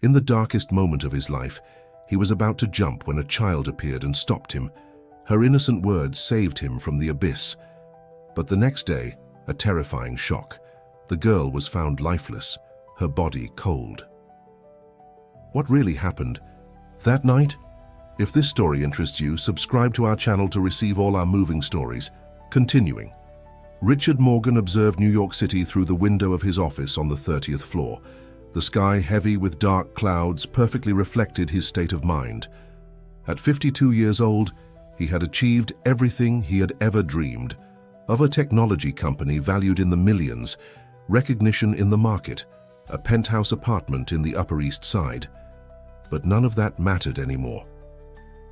In the darkest moment of his life, he was about to jump when a child appeared and stopped him. Her innocent words saved him from the abyss. But the next day, a terrifying shock. The girl was found lifeless, her body cold. What really happened that night? If this story interests you, subscribe to our channel to receive all our moving stories. Continuing. Richard Morgan observed New York City through the window of his office on the 30th floor. The sky, heavy with dark clouds, perfectly reflected his state of mind. At 52 years old, he had achieved everything he had ever dreamed. Of a technology company valued in the millions, recognition in the market, a penthouse apartment in the Upper East Side. But none of that mattered anymore.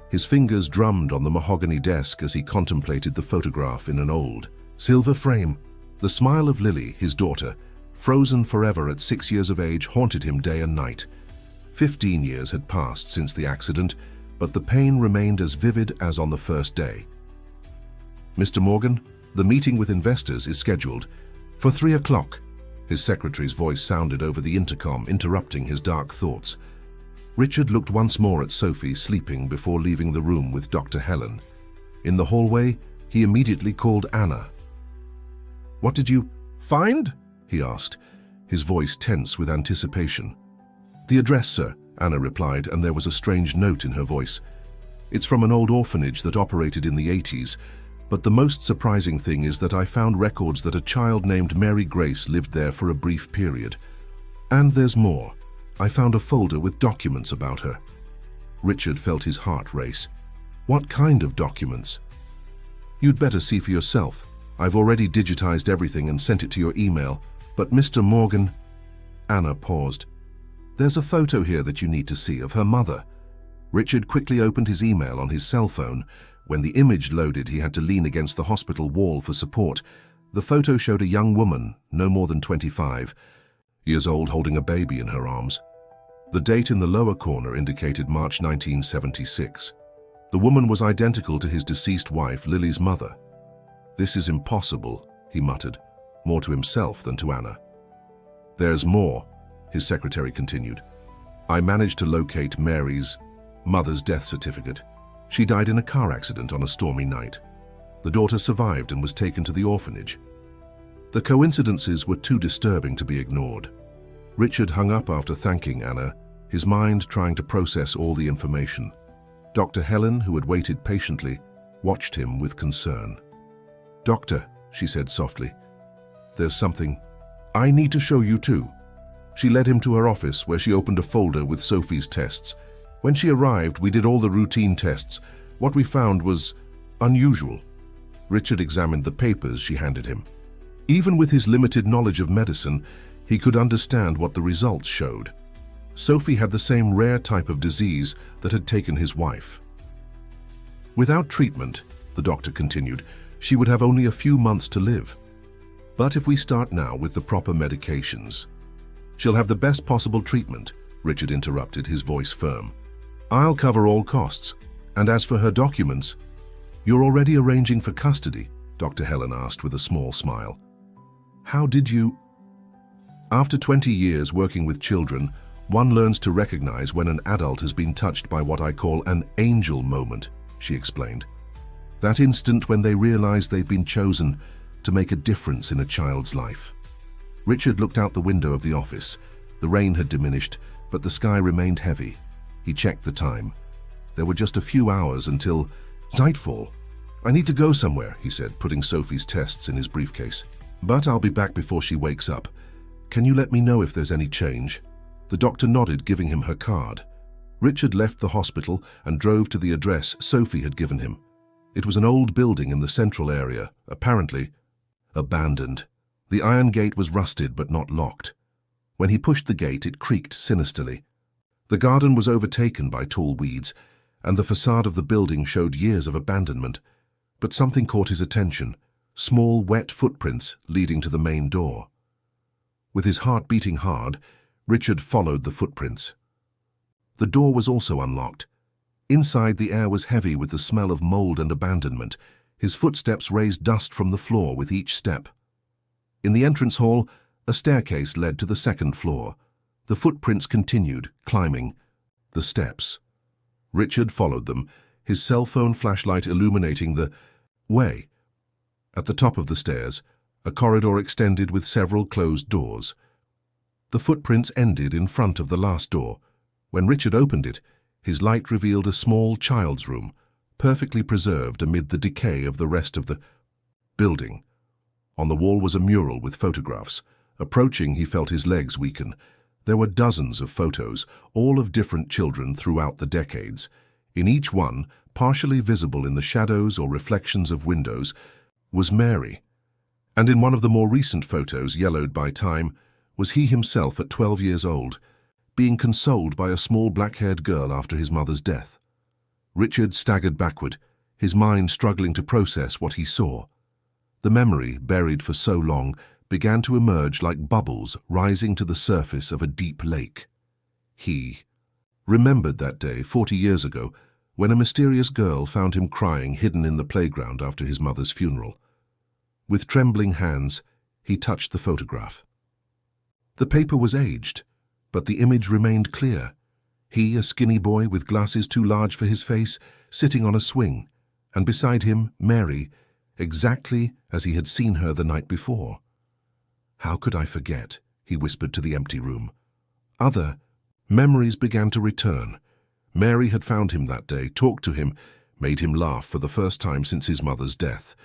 His fingers drummed on the mahogany desk as he contemplated the photograph in an old, silver frame. The smile of Lily, his daughter, frozen forever at 6 years of age, haunted him day and night. 15 years had passed since the accident, but the pain remained as vivid as on the first day. "Mr. Morgan, the meeting with investors is scheduled for 3 o'clock. His secretary's voice sounded over the intercom, interrupting his dark thoughts. Richard looked once more at Sophie sleeping before leaving the room with Dr. Helen. In the hallway, he immediately called Anna. "What did you find?" he asked, his voice tense with anticipation. "The address, sir," Anna replied, and there was a strange note in her voice. "It's from an old orphanage that operated in the 80s, but the most surprising thing is that I found records that a child named Mary Grace lived there for a brief period. And there's more. I found a folder with documents about her." Richard felt his heart race. "What kind of documents?" "You'd better see for yourself. I've already digitized everything and sent it to your email. But Mr. Morgan..." Anna paused. "There's a photo here that you need to see of her mother." Richard quickly opened his email on his cell phone. When the image loaded, he had to lean against the hospital wall for support. The photo showed a young woman, no more than 25 years old, holding a baby in her arms. The date in the lower corner indicated March 1976. The woman was identical to his deceased wife, Lily's mother. "This is impossible," he muttered, more to himself than to Anna. "There's more," his secretary continued. "I managed to locate Mary's mother's death certificate. She died in a car accident on a stormy night. The daughter survived and was taken to the orphanage. The coincidences were too disturbing to be ignored." Richard hung up after thanking Anna, his mind trying to process all the information. Dr. Helen, who had waited patiently, watched him with concern. "Doctor," she said softly, "there's something I need to show you too." She led him to her office, where she opened a folder with Sophie's tests. "When she arrived, we did all the routine tests. What we found was unusual." Richard examined the papers she handed him. Even with his limited knowledge of medicine, he could understand what the results showed. Sophie had the same rare type of disease that had taken his wife. "Without treatment," the doctor continued, "she would have only a few months to live. But if we start now with the proper medications, she'll have the best possible treatment," Richard interrupted, his voice firm. "I'll cover all costs. And as for her documents..." "You're already arranging for custody?" Dr. Helen asked with a small smile. "How did you..." "After 20 years working with children, one learns to recognize when an adult has been touched by what I call an angel moment," she explained. "That instant when they realize they've been chosen to make a difference in a child's life." Richard looked out the window of the office. The rain had diminished, but the sky remained heavy. He checked the time. There were just a few hours until nightfall. "I need to go somewhere," he said, putting Sophie's tests in his briefcase. "But I'll be back before she wakes up. Can you let me know if there's any change?" The doctor nodded, giving him her card. Richard left the hospital and drove to the address Sophie had given him. It was an old building in the central area, apparently abandoned. The iron gate was rusted but not locked. When he pushed the gate, it creaked sinisterly. The garden was overtaken by tall weeds, and the facade of the building showed years of abandonment. But something caught his attention: small, wet footprints leading to the main door. With his heart beating hard, Richard followed the footprints. The door was also unlocked. Inside, the air was heavy with the smell of mold and abandonment. His footsteps raised dust from the floor with each step. In the entrance hall, a staircase led to the second floor. The footprints continued, climbing the steps. Richard followed them, his cell phone flashlight illuminating the way. At the top of the stairs, a corridor extended with several closed doors. The footprints ended in front of the last door. When Richard opened it, his light revealed a small child's room, perfectly preserved amid the decay of the rest of the building. On the wall was a mural with photographs. Approaching, he felt his legs weaken. There were dozens of photos, all of different children throughout the decades. In each one, partially visible in the shadows or reflections of windows, was Mary. And in one of the more recent photos, yellowed by time, was he himself at 12 years old, being consoled by a small black-haired girl after his mother's death. Richard staggered backward, his mind struggling to process what he saw. The memory, buried for so long, began to emerge like bubbles rising to the surface of a deep lake. He remembered that day 40 years ago when a mysterious girl found him crying hidden in the playground after his mother's funeral. With trembling hands, he touched the photograph. The paper was aged, but the image remained clear. He, a skinny boy with glasses too large for his face, sitting on a swing, and beside him, Mary, exactly as he had seen her the night before. "How could I forget?" he whispered to the empty room. Other memories began to return. Mary had found him that day, talked to him, made him laugh for the first time since his mother's death.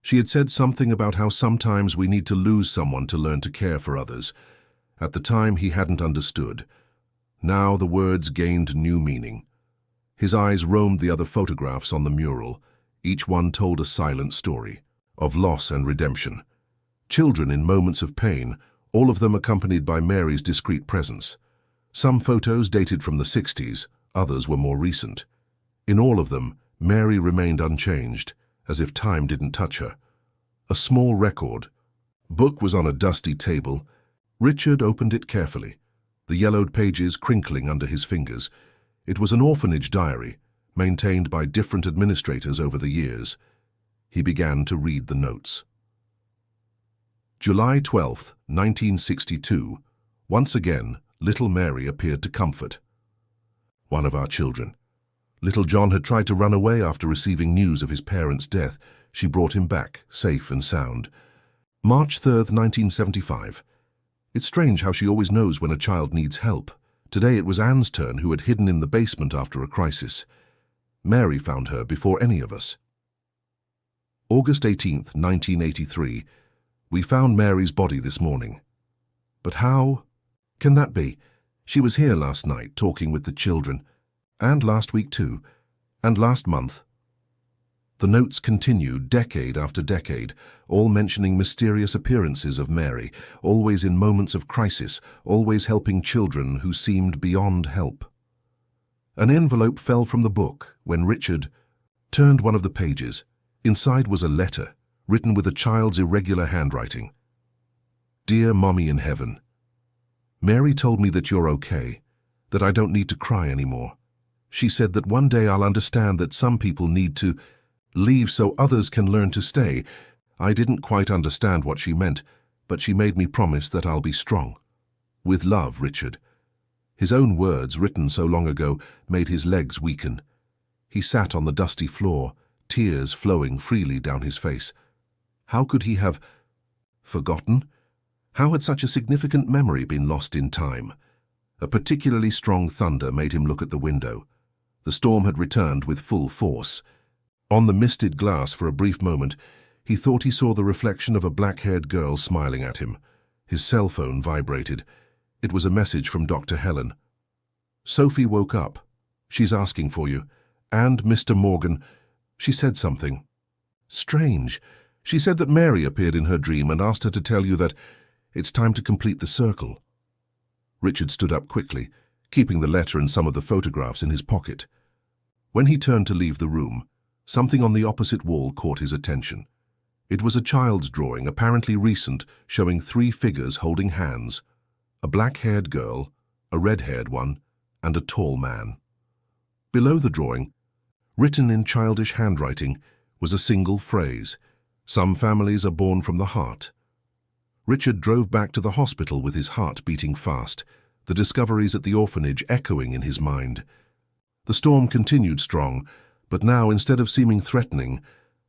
She had said something about how sometimes we need to lose someone to learn to care for others. At the time, he hadn't understood. Now the words gained new meaning. His eyes roamed the other photographs on the mural. Each one told a silent story of loss and redemption. Children in moments of pain, all of them accompanied by Mary's discreet presence. Some photos dated from the 60s, others were more recent. In all of them, Mary remained unchanged, as if time didn't touch her. A small record book was on a dusty table. Richard opened it carefully, the yellowed pages crinkling under his fingers. It was an orphanage diary, maintained by different administrators over the years. He began to read the notes. July 12, 1962. Once again, little Mary appeared to comfort. "One of our children. Little John had tried to run away after receiving news of his parents' death. She brought him back, safe and sound. March 3rd, 1975. It's strange how she always knows when a child needs help. Today it was Anne's turn, who had hidden in the basement after a crisis. Mary found her before any of us. August 18th, 1983. We found Mary's body this morning. But how can that be? She was here last night talking with the children, and last week too, and last month." The notes continued decade after decade, all mentioning mysterious appearances of Mary, always in moments of crisis, always helping children who seemed beyond help. An envelope fell from the book when Richard turned one of the pages. Inside was a letter, written with a child's irregular handwriting. "Dear Mommy in Heaven, Mary told me that you're okay, that I don't need to cry anymore. She said that one day I'll understand that some people need to leave so others can learn to stay. I didn't quite understand what she meant, but she made me promise that I'll be strong. With love, Richard." His own words, written so long ago, made his legs weaken. He sat on the dusty floor, tears flowing freely down his face. How could he have forgotten? How had such a significant memory been lost in time? A particularly strong thunder made him look at the window. The storm had returned with full force. On the misted glass for a brief moment, he thought he saw the reflection of a black-haired girl smiling at him. His cell phone vibrated. It was a message from Dr. Helen. "Sophie woke up. She's asking for you. And Mr. Morgan, she said something. Strange. She said that Mary appeared in her dream and asked her to tell you that it's time to complete the circle." Richard stood up quickly, keeping the letter and some of the photographs in his pocket. When he turned to leave the room, something on the opposite wall caught his attention. It was a child's drawing, apparently recent, showing 3 figures holding hands: a black-haired girl, a red-haired one, and a tall man. Below the drawing, written in childish handwriting, was a single phrase: "Some families are born from the heart." Richard drove back to the hospital with his heart beating fast. the discoveries at the orphanage echoing in his mind. The storm continued strong, but now, instead of seeming threatening,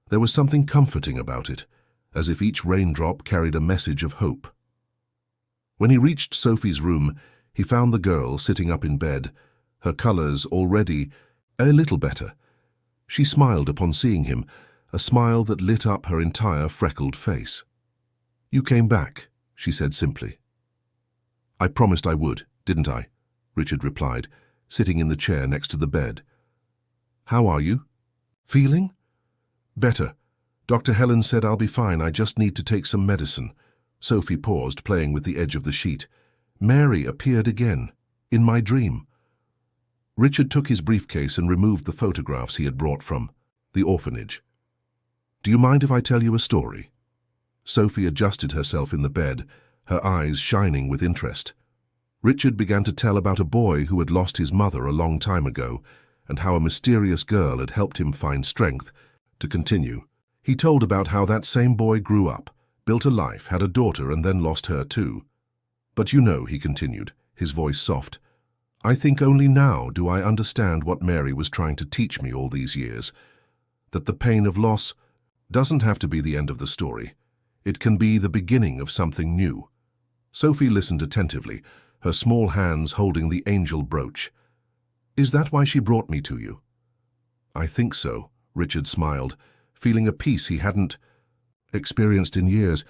there was something comforting about it, as if each raindrop carried a message of hope. When he reached Sophie's room, he found the girl sitting up in bed, her colors already a little better. She smiled upon seeing him, a smile that lit up her entire freckled face. "You came back," she said simply. "I promised I would, didn't I?" Richard replied, sitting in the chair next to the bed. "How are you? Feeling?" "Better. Dr. Helen said I'll be fine, I just need to take some medicine." Sophie paused, playing with the edge of the sheet. "Mary appeared again, in my dream." Richard took his briefcase and removed the photographs he had brought from the orphanage. "Do you mind if I tell you a story?" Sophie adjusted herself in the bed, her eyes shining with interest. Richard began to tell about a boy who had lost his mother a long time ago, and how a mysterious girl had helped him find strength to continue. He told about how that same boy grew up, built a life, had a daughter, and then lost her too. "But you know," he continued, his voice soft, "I think only now do I understand what Mary was trying to teach me all these years, that the pain of loss doesn't have to be the end of the story. It can be the beginning of something new." Sophie listened attentively, her small hands holding the angel brooch. "Is that why she brought me to you?" "I think so," Richard smiled, feeling a peace he hadn't experienced in years.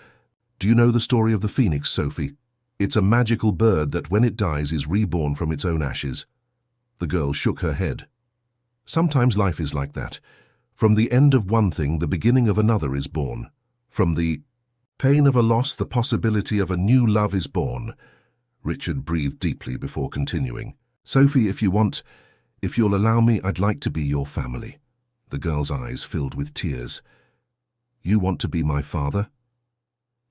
"Do you know the story of the phoenix, Sophie? It's a magical bird that when it dies is reborn from its own ashes." The girl shook her head. "Sometimes life is like that. From the end of one thing, the beginning of another is born. From the pain of a loss, the possibility of a new love is born." Richard breathed deeply before continuing. "Sophie, if you'll allow me, I'd like to be your family." The girl's eyes filled with tears. "You want to be my father?"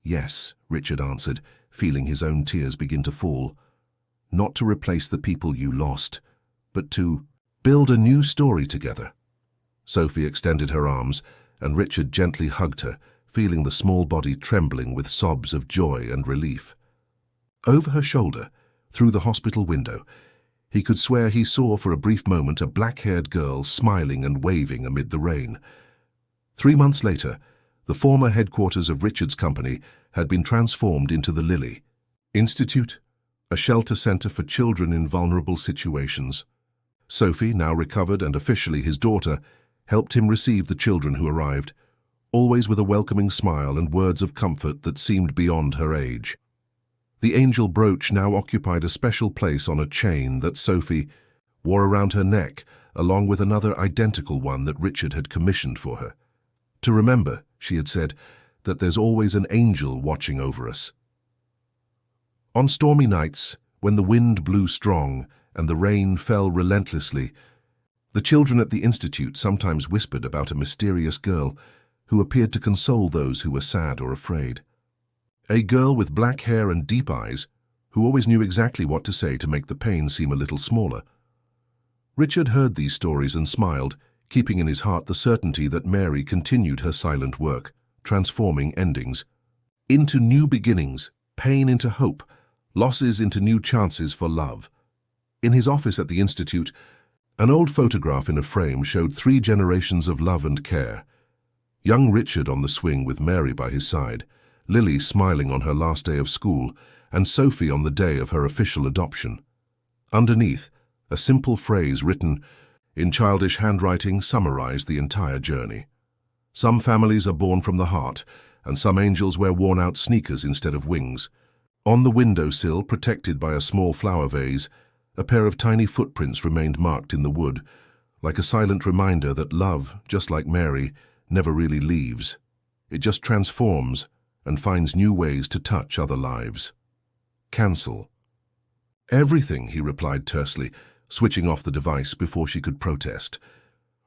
"Yes," Richard answered, feeling his own tears begin to fall. "Not to replace the people you lost, but to build a new story together." Sophie extended her arms, and Richard gently hugged her, feeling the small body trembling with sobs of joy and relief. Over her shoulder, through the hospital window, he could swear he saw for a brief moment a black-haired girl smiling and waving amid the rain. 3 months later, the former headquarters of Richard's company had been transformed into the Lily Institute, a shelter center for children in vulnerable situations. Sophie, now recovered and officially his daughter, helped him receive the children who arrived, always with a welcoming smile and words of comfort that seemed beyond her age. The angel brooch now occupied a special place on a chain that Sophie wore around her neck, along with another identical one that Richard had commissioned for her. "To remember," she had said, "that there's always an angel watching over us." On stormy nights, when the wind blew strong and the rain fell relentlessly, the children at the Institute sometimes whispered about a mysterious girl who appeared to console those who were sad or afraid. A girl with black hair and deep eyes, who always knew exactly what to say to make the pain seem a little smaller. Richard heard these stories and smiled, keeping in his heart the certainty that Mary continued her silent work, transforming endings into new beginnings, pain into hope, losses into new chances for love. In his office at the Institute, an old photograph in a frame showed 3 generations of love and care. Young Richard on the swing with Mary by his side, Lily smiling on her last day of school, and Sophie on the day of her official adoption. Underneath, a simple phrase written in childish handwriting summarized the entire journey. Some families are born from the heart, and some angels wear worn-out sneakers instead of wings. On the windowsill, protected by a small flower vase, a pair of tiny footprints remained marked in the wood, like a silent reminder that love, just like Mary, never really leaves. It just transforms and finds new ways to touch other lives. "Cancel." "Everything," he replied tersely, switching off the device before she could protest.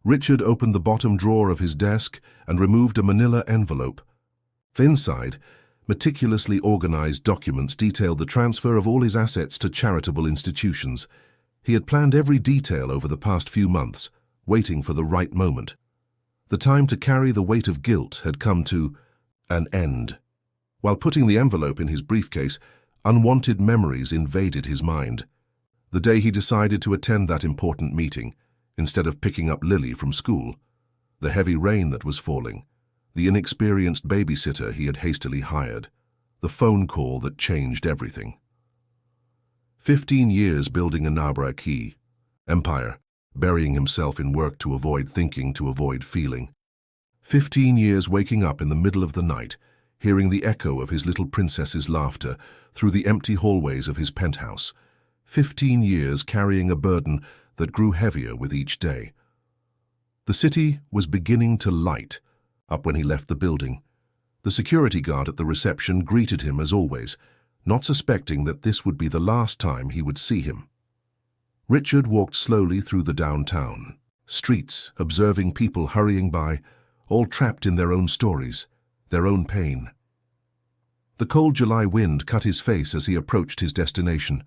Richard opened the bottom drawer of his desk and removed a manila envelope. Inside, meticulously organized documents detailed the transfer of all his assets to charitable institutions. He had planned every detail over the past few months, waiting for the right moment. The time to carry the weight of guilt had come to an end. While putting the envelope in his briefcase, Unwanted memories invaded his mind. The day he decided to attend that important meeting, instead of picking up Lily from school, the heavy rain that was falling, the inexperienced babysitter he had hastily hired, the phone call that changed everything. 15 years building a Nabra key, empire, burying himself in work to avoid thinking, to avoid feeling. 15 years waking up in the middle of the night, hearing the echo of his little princess's laughter through the empty hallways of his penthouse. 15 years carrying a burden that grew heavier with each day. The city was beginning to light up when he left the building. The security guard at the reception greeted him as always, not suspecting that this would be the last time he would see him. Richard walked slowly through the downtown streets, observing people hurrying by, all trapped in their own stories, their own pain. The cold July wind cut his face as he approached his destination.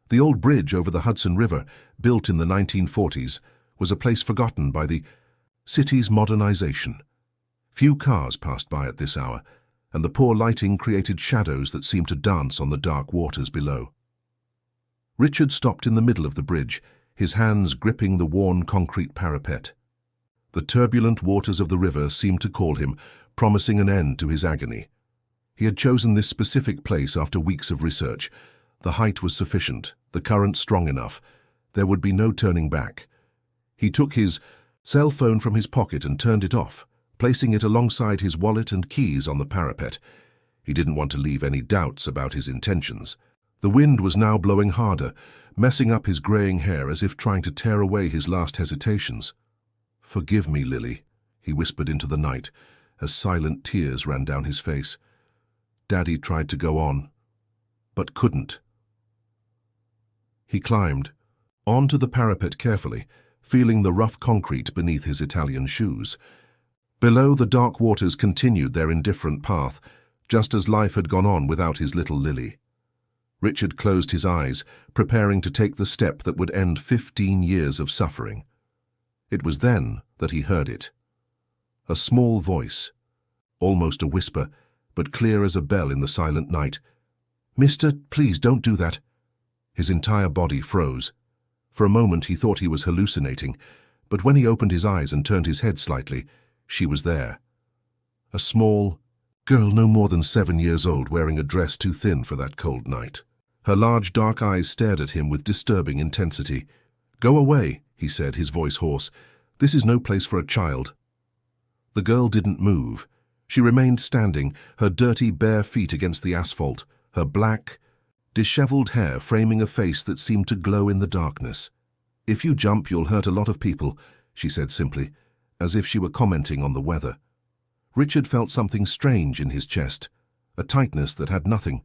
The old bridge over the Hudson River, built in the 1940s, was a place forgotten by the city's modernization. Few cars passed by at this hour, and the poor lighting created shadows that seemed to dance on the dark waters below. Richard stopped in the middle of the bridge, his hands gripping the worn concrete parapet. The turbulent waters of the river seemed to call him, promising an end to his agony. He had chosen this specific place after weeks of research. The height was sufficient, the current strong enough. There would be no turning back. He took his cell phone from his pocket and turned it off, placing it alongside his wallet and keys on the parapet. He didn't want to leave any doubts about his intentions. The wind was now blowing harder, messing up his graying hair as if trying to tear away his last hesitations. "Forgive me, Lily," he whispered into the night, as silent tears ran down his face. Daddy tried to go on, but couldn't. He climbed onto the parapet carefully, feeling the rough concrete beneath his Italian shoes. Below, the dark waters continued their indifferent path, just as life had gone on without his little Lily. Richard closed his eyes, preparing to take the step that would end 15 years of suffering. It was then that he heard it. A small voice, almost a whisper, but clear as a bell in the silent night. "Mister, please don't do that." His entire body froze. For a moment he thought he was hallucinating, but when he opened his eyes and turned his head slightly, she was there. A small girl no more than 7 years old, wearing a dress too thin for that cold night. Her large dark eyes stared at him with disturbing intensity. "Go away," he said, his voice hoarse. "This is no place for a child." The girl didn't move. She remained standing, her dirty bare feet against the asphalt, her black, disheveled hair framing a face that seemed to glow in the darkness. "If you jump, you'll hurt a lot of people," she said simply, as if she were commenting on the weather. Richard felt something strange in his chest, a tightness that had nothing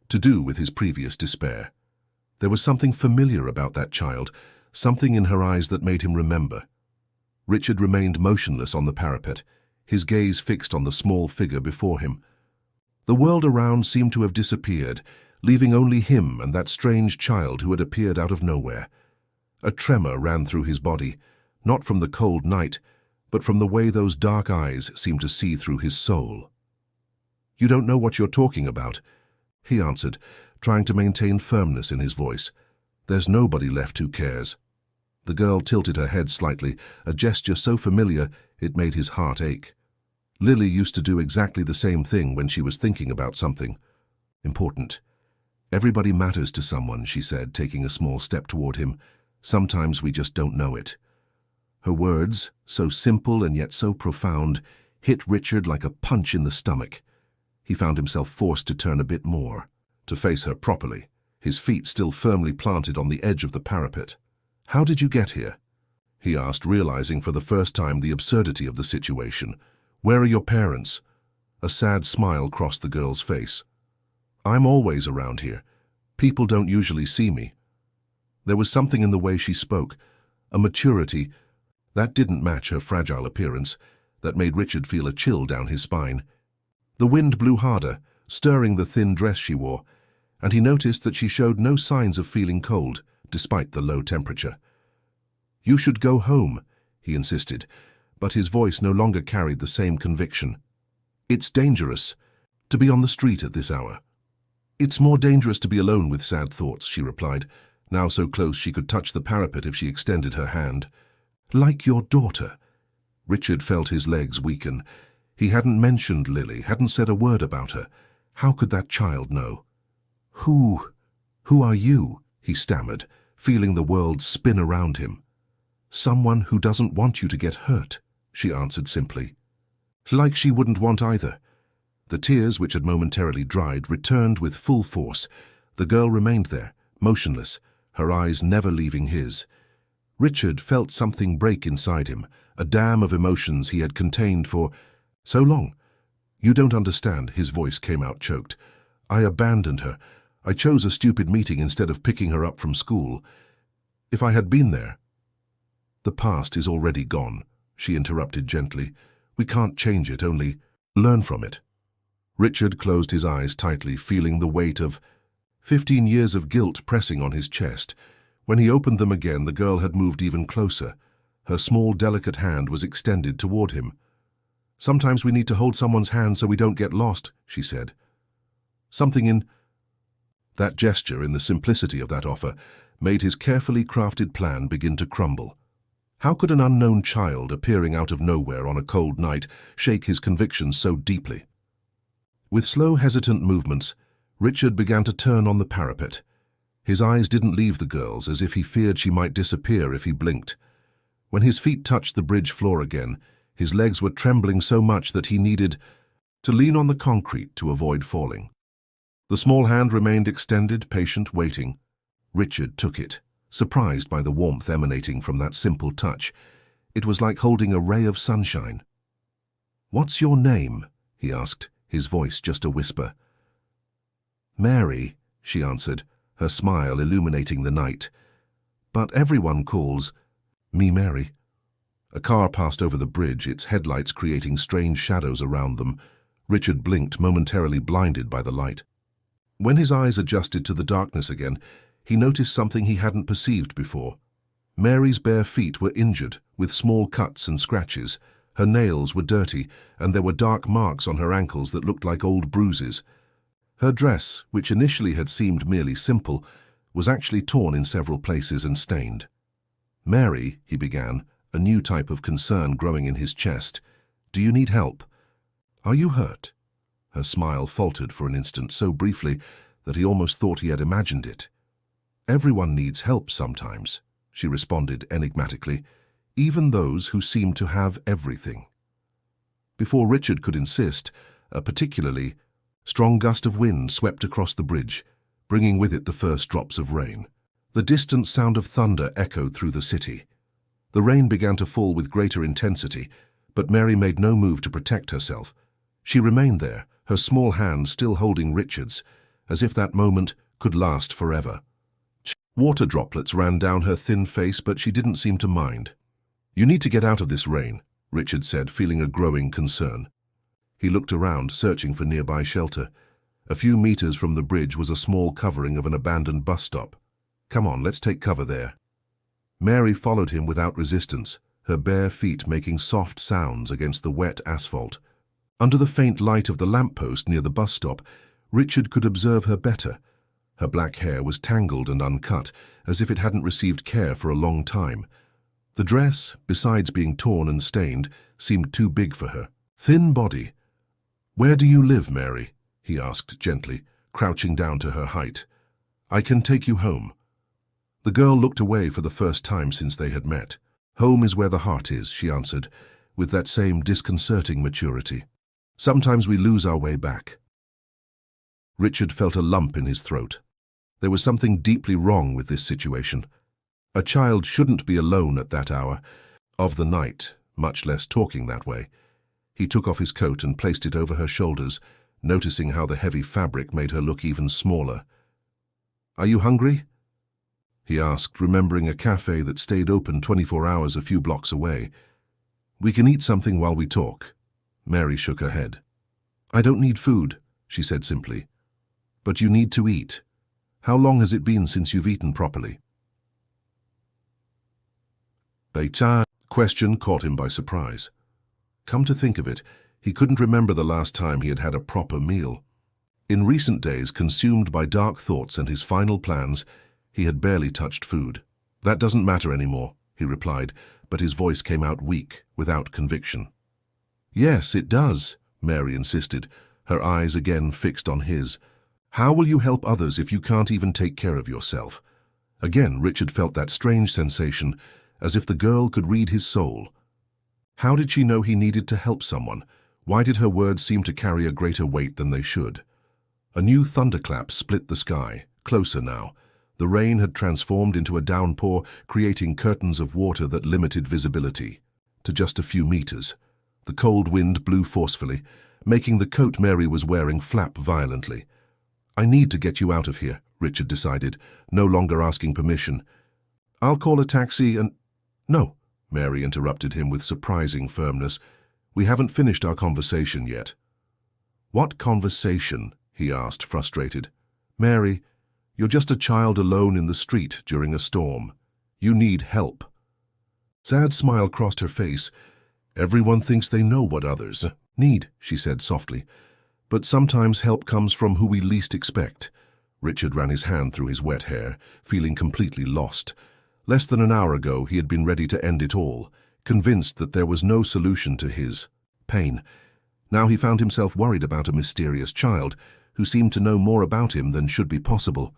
to do with his previous despair. There was something familiar about that child, something in her eyes that made him remember. Richard remained motionless on the parapet, his gaze fixed on the small figure before him. The world around seemed to have disappeared, leaving only him and that strange child who had appeared out of nowhere. A tremor ran through his body, not from the cold night, but from the way those dark eyes seemed to see through his soul. "You don't know what you're talking about," he answered, trying to maintain firmness in his voice. "There's nobody left who cares." The girl tilted her head slightly, a gesture so familiar it made his heart ache. Lily used to do exactly the same thing when she was thinking about something important. "Everybody matters to someone," she said, taking a small step toward him. "Sometimes we just don't know it." Her words, so simple and yet so profound, hit Richard like a punch in the stomach. He found himself forced to turn a bit more, to face her properly, his feet still firmly planted on the edge of the parapet. "How did you get here?" he asked, realizing for the first time the absurdity of the situation. "Where are your parents?" A sad smile crossed the girl's face. "I'm always around here. People don't usually see me." There was something in the way she spoke, a maturity that didn't match her fragile appearance, that made Richard feel a chill down his spine. The wind blew harder, stirring the thin dress she wore, and he noticed that she showed no signs of feeling cold, despite the low temperature. "You should go home," he insisted, but his voice no longer carried the same conviction. "It's dangerous to be on the street at this hour." "It's more dangerous to be alone with sad thoughts," she replied, now so close she could touch the parapet if she extended her hand. "Like your daughter." Richard felt his legs weaken. He hadn't mentioned Lily, hadn't said a word about her. How could that child know? Who are you?" he stammered, feeling the world spin around him. "Someone who doesn't want you to get hurt," she answered simply. Like she wouldn't want either. The tears, which had momentarily dried, returned with full force. The girl remained there, motionless, her eyes never leaving his. Richard felt something break inside him, a dam of emotions he had contained for so long. "You don't understand," his voice came out choked. "I abandoned her. I chose a stupid meeting instead of picking her up from school. If I had been there—" "The past is already gone," she interrupted gently. "We can't change it, only learn from it." Richard closed his eyes tightly, feeling the weight of 15 years of guilt pressing on his chest. When he opened them again, the girl had moved even closer. Her small, delicate hand was extended toward him. "Sometimes we need to hold someone's hand so we don't get lost," she said. Something in that gesture, in the simplicity of that offer, made his carefully crafted plan begin to crumble. How could an unknown child appearing out of nowhere on a cold night shake his convictions so deeply? With slow, hesitant movements, Richard began to turn on the parapet. His eyes didn't leave the girl's, as if he feared she might disappear if he blinked. When his feet touched the bridge floor again, his legs were trembling so much that he needed to lean on the concrete to avoid falling. The small hand remained extended, patient, waiting. Richard took it, surprised by the warmth emanating from that simple touch. It was like holding a ray of sunshine. "What's your name?" he asked, his voice just a whisper. "Mary," she answered, her smile illuminating the night. "But everyone calls me Mary." A car passed over the bridge, its headlights creating strange shadows around them. Richard blinked, momentarily blinded by the light. When his eyes adjusted to the darkness again, he noticed something he hadn't perceived before. Mary's bare feet were injured, with small cuts and scratches. Her nails were dirty, and there were dark marks on her ankles that looked like old bruises. Her dress, which initially had seemed merely simple, was actually torn in several places and stained. "Mary," he began, a new type of concern growing in his chest. "Do you need help? Are you hurt?" Her smile faltered for an instant, so briefly that he almost thought he had imagined it. "Everyone needs help sometimes," she responded enigmatically, "even those who seem to have everything." Before Richard could insist, a particularly strong gust of wind swept across the bridge, bringing with it the first drops of rain. The distant sound of thunder echoed through the city. The rain began to fall with greater intensity, but Mary made no move to protect herself. She remained there, her small hand still holding Richard's, as if that moment could last forever. Water droplets ran down her thin face, but she didn't seem to mind. "You need to get out of this rain," Richard said, feeling a growing concern. He looked around, searching for nearby shelter. A few meters from the bridge was a small covering of an abandoned bus stop. "Come on, let's take cover there." Mary followed him without resistance, her bare feet making soft sounds against the wet asphalt. Under the faint light of the lamppost near the bus stop, Richard could observe her better. Her black hair was tangled and uncut, as if it hadn't received care for a long time. The dress, besides being torn and stained, seemed too big for her thin body. "Where do you live, Mary?" he asked gently, crouching down to her height. "I can take you home." The girl looked away for the first time since they had met. "Home is where the heart is," she answered, with that same disconcerting maturity. "Sometimes we lose our way back." Richard felt a lump in his throat. There was something deeply wrong with this situation. A child shouldn't be alone at that hour of the night, much less talking that way. He took off his coat and placed it over her shoulders, noticing how the heavy fabric made her look even smaller. "Are you hungry?" he asked, remembering a cafe that stayed open 24 hours a few blocks away. "We can eat something while we talk." Mary shook her head. "I don't need food," she said simply. "But you need to eat. How long has it been since you've eaten properly?" The question caught him by surprise. Come to think of it, he couldn't remember the last time he had had a proper meal. In recent days, consumed by dark thoughts and his final plans, he had barely touched food. "That doesn't matter anymore," he replied, but his voice came out weak, without conviction. "Yes, it does," Mary insisted, her eyes again fixed on his. "How will you help others if you can't even take care of yourself?" Again, Richard felt that strange sensation, as if the girl could read his soul. How did she know he needed to help someone? Why did her words seem to carry a greater weight than they should? A new thunderclap split the sky, closer now. The rain had transformed into a downpour, creating curtains of water that limited visibility to just a few meters. The cold wind blew forcefully, making the coat Mary was wearing flap violently. "I need to get you out of here," Richard decided, no longer asking permission. "I'll call a taxi and—" "No," Mary interrupted him with surprising firmness. "We haven't finished our conversation yet." "What conversation?" he asked, frustrated. "Mary, you're just a child alone in the street during a storm. You need help." Sad smile crossed her face. "Everyone thinks they know what others need," she said softly. "But sometimes help comes from who we least expect." Richard ran his hand through his wet hair, feeling completely lost. Less than an hour ago, he had been ready to end it all, convinced that there was no solution to his pain. Now he found himself worried about a mysterious child who seemed to know more about him than should be possible.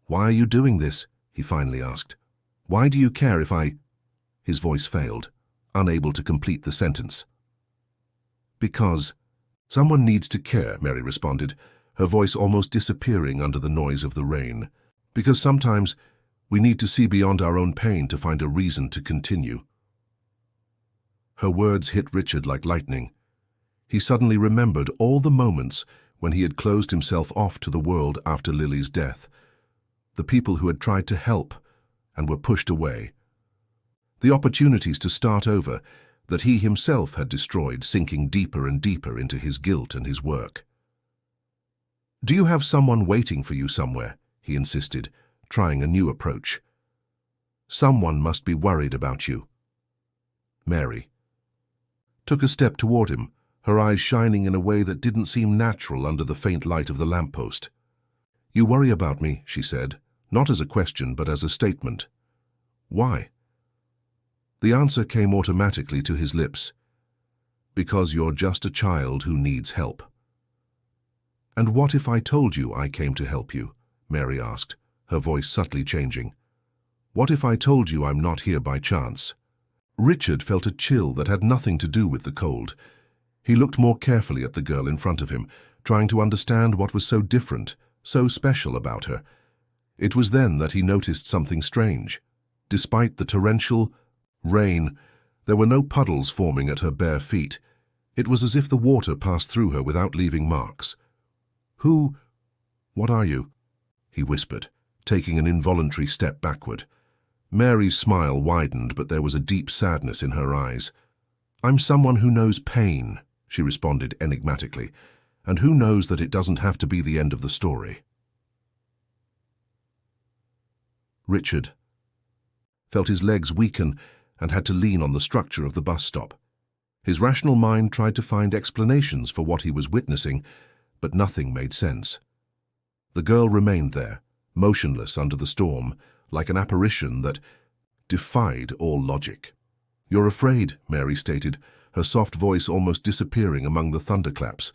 "Why are you doing this?" he finally asked. "Why do you care if I—" His voice failed, unable to complete the sentence. "Because someone needs to care," Mary responded, her voice almost disappearing under the noise of the rain. "Because sometimes we need to see beyond our own pain to find a reason to continue." Her words hit Richard like lightning. He suddenly remembered all the moments when he had closed himself off to the world after Lily's death, the people who had tried to help and were pushed away, the opportunities to start over that he himself had destroyed, sinking deeper and deeper into his guilt and his work. "Do you have someone waiting for you somewhere?" he insisted, trying a new approach. "Someone must be worried about you." Mary took a step toward him, her eyes shining in a way that didn't seem natural under the faint light of the lamppost. "You worry about me," she said, not as a question but as a statement. "Why?" The answer came automatically to his lips. "Because you're just a child who needs help." "And what if I told you I came to help you?" Mary asked, her voice subtly changing. "What if I told you I'm not here by chance?" Richard felt a chill that had nothing to do with the cold. He looked more carefully at the girl in front of him, trying to understand what was so different, so special about her. It was then that he noticed something strange. Despite the torrential rain, there were no puddles forming at her bare feet. It was as if the water passed through her without leaving marks. "What are you?" he whispered, taking an involuntary step backward. Mary's smile widened, but there was a deep sadness in her eyes. "I'm someone who knows pain," she responded enigmatically, "and who knows that it doesn't have to be the end of the story." Richard felt his legs weaken and had to lean on the structure of the bus stop. His rational mind tried to find explanations for what he was witnessing, but nothing made sense. The girl remained there, motionless under the storm, like an apparition that defied all logic. "You're afraid," Mary stated, her soft voice almost disappearing among the thunderclaps.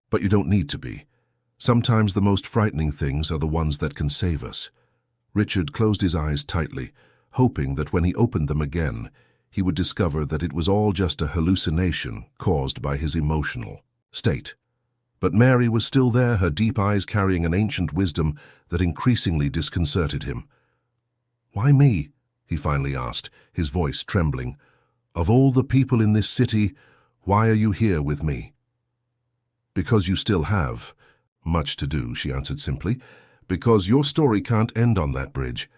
"But you don't need to be. Sometimes the most frightening things are the ones that can save us." Richard closed his eyes tightly, hoping that when he opened them again, he would discover that it was all just a hallucination caused by his emotional state. But Mary was still there, her deep eyes carrying an ancient wisdom that increasingly disconcerted him. "Why me?" he finally asked, his voice trembling. "Of all the people in this city, why are you here with me?" "Because you still have much to do," she answered simply. "Because your story can't end on that bridge."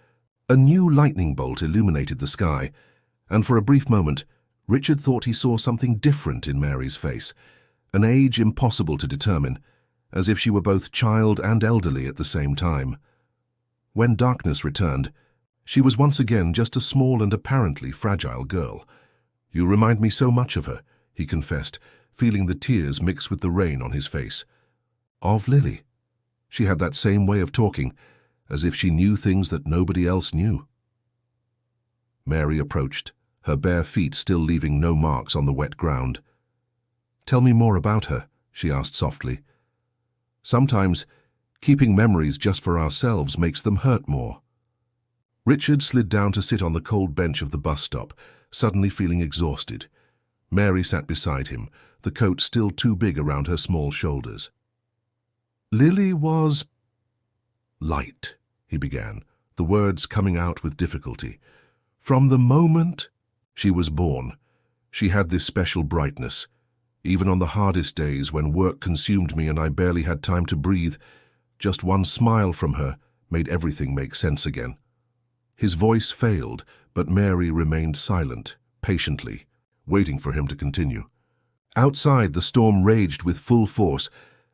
A new lightning bolt illuminated the sky, and for a brief moment, Richard thought he saw something different in Mary's face, an age impossible to determine, as if she were both child and elderly at the same time. When darkness returned, she was once again just a small and apparently fragile girl. "You remind me so much of her," he confessed, feeling the tears mix with the rain on his face. Of Lily. She had that same way of talking, as if she knew things that nobody else knew. Mary approached, her bare feet still leaving no marks on the wet ground. "Tell me more about her," she asked softly. "Sometimes keeping memories just for ourselves makes them hurt more." Richard slid down to sit on the cold bench of the bus stop, suddenly feeling exhausted. Mary sat beside him, the coat still too big around her small shoulders. "Lily was light," he began, the words coming out with difficulty. "From the moment she was born, she had this special brightness. Even on the hardest days when work consumed me and I barely had time to breathe, just one smile from her made everything make sense again." His voice failed, but Mary remained silent, patiently, waiting for him to continue. Outside, the storm raged with full force,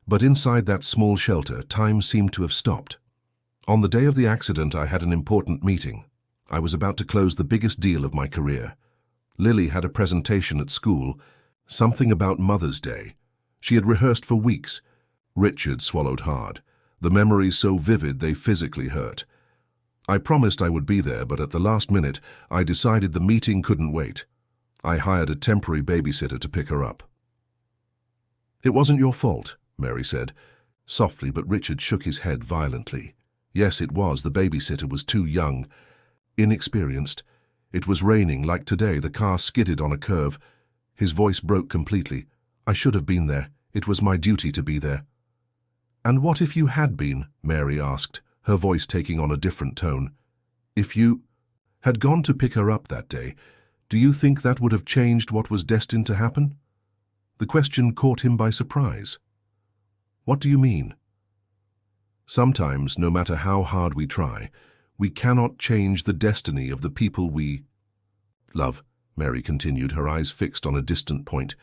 but inside that small shelter, time seemed to have stopped. On the day of the accident, I had an important meeting. I was about to close the biggest deal of my career. Lily had a presentation at school, something about Mother's Day. She had rehearsed for weeks. Richard swallowed hard, the memories so vivid they physically hurt. I promised I would be there, but at the last minute, I decided the meeting couldn't wait. I hired a temporary babysitter to pick her up. "It wasn't your fault," Mary said, softly, but Richard shook his head violently. Yes, it was. The babysitter was too young, inexperienced. It was raining, like today. The car skidded on a curve. His voice broke completely. "I should have been there. It was my duty to be there." "And what if you had been?" Mary asked, her voice taking on a different tone. "If you had gone to pick her up that day, do you think that would have changed what was destined to happen?" The question caught him by surprise. "What do you mean?" "Sometimes, no matter how hard we try, we cannot change the destiny of the people we love," Mary continued, her eyes fixed on a distant point.